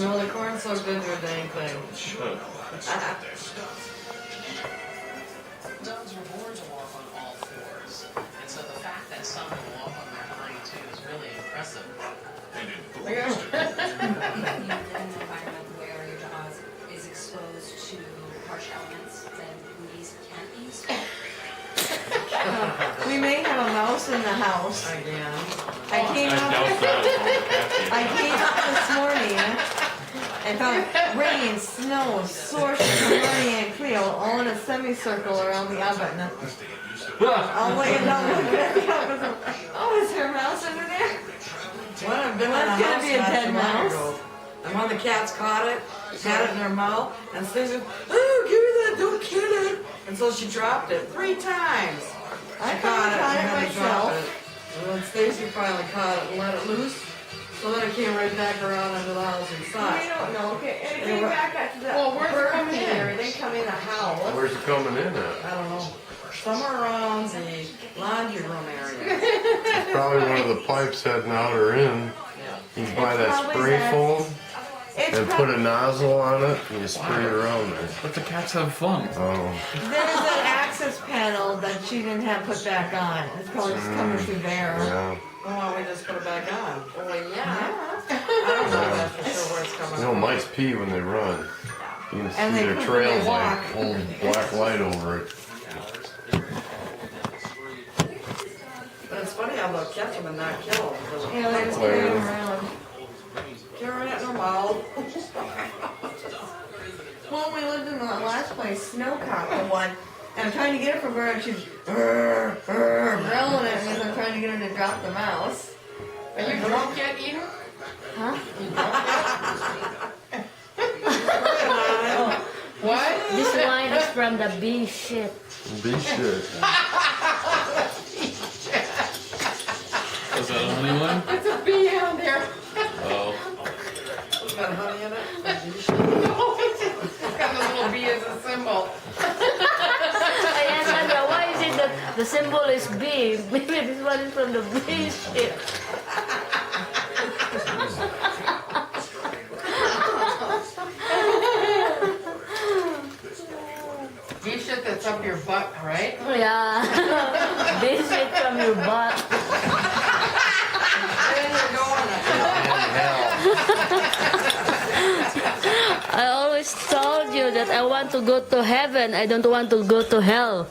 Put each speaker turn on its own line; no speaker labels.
No, the corn's so good to a dang thing.
Dogs were born to walk on all fours, and so the fact that some can walk on their hind too is really impressive.
You live in an environment where your dog is exposed to harsh elements, then these can't be used.
We may have a mouse in the house.
Again.
I came up this morning and found rain, snow, sources of Marty and Cleo all in a semicircle around the oven. I'll lay it down looking at the oven. Oh, is there a mouse under there?
Well, I've been
Well,
in a
it's gonna
house
be a
not
dead
too long
mouse.
ago. And one of the cats caught it, had it in her mouth, and Stacy said, oh, give me that, don't kill it. And so she dropped it 3 times.
I
She
caught
and
it
had to drop
myself.
it. And then Stacy finally caught it and let it loose. So then it came right back around into the house
We
inside.
don't know. Okay, and it came back after that.
Well, where's it
bird
coming
feeder.
in?
It didn't come in the house.
Where's it coming in at?
I don't know. Somewhere around the laundry room area.
Probably one of the pipes heading out or in. You can buy
It's
that
probably
spray
that.
foam
It's
and put a nozzle on it and you spray it around there.
Let the cats have fun.
Oh,
There's an access panel that she didn't have put back on. It's probably just coming through there.
yeah.
Well, why don't we just put it back on?
Well, yeah.
I don't know that for sure where it's coming
You know,
from.
mice pee when they run. You can
And
see
they
their
poop when
trails
they
like
walk.
old black light over it.
But it's funny how they'll catch them and not kill them.
You know, they just carry them around.
Carrying it in their mouth.
Well, we lived in the last place, Snowcock, the one, and I'm trying to get her from her, and she's growling at me as I'm trying to get her to drop the mouse.
Are you drunk yet, Eden?
Huh?
What?
This wine is from the bee shit.
Be shit.
Is that a honey one?
It's a bee on there.
Oh.
It's got honey in it. No, it's got a little bee as a symbol.
Ayan, Sandra, why is it that the symbol is bee? Maybe this one is from the bee shit.
Bee shit that's up your butt, right?
Yeah. Bee shit from your butt.
Where you're going?
I always told you that I want to go to heaven. I don't want to go to hell.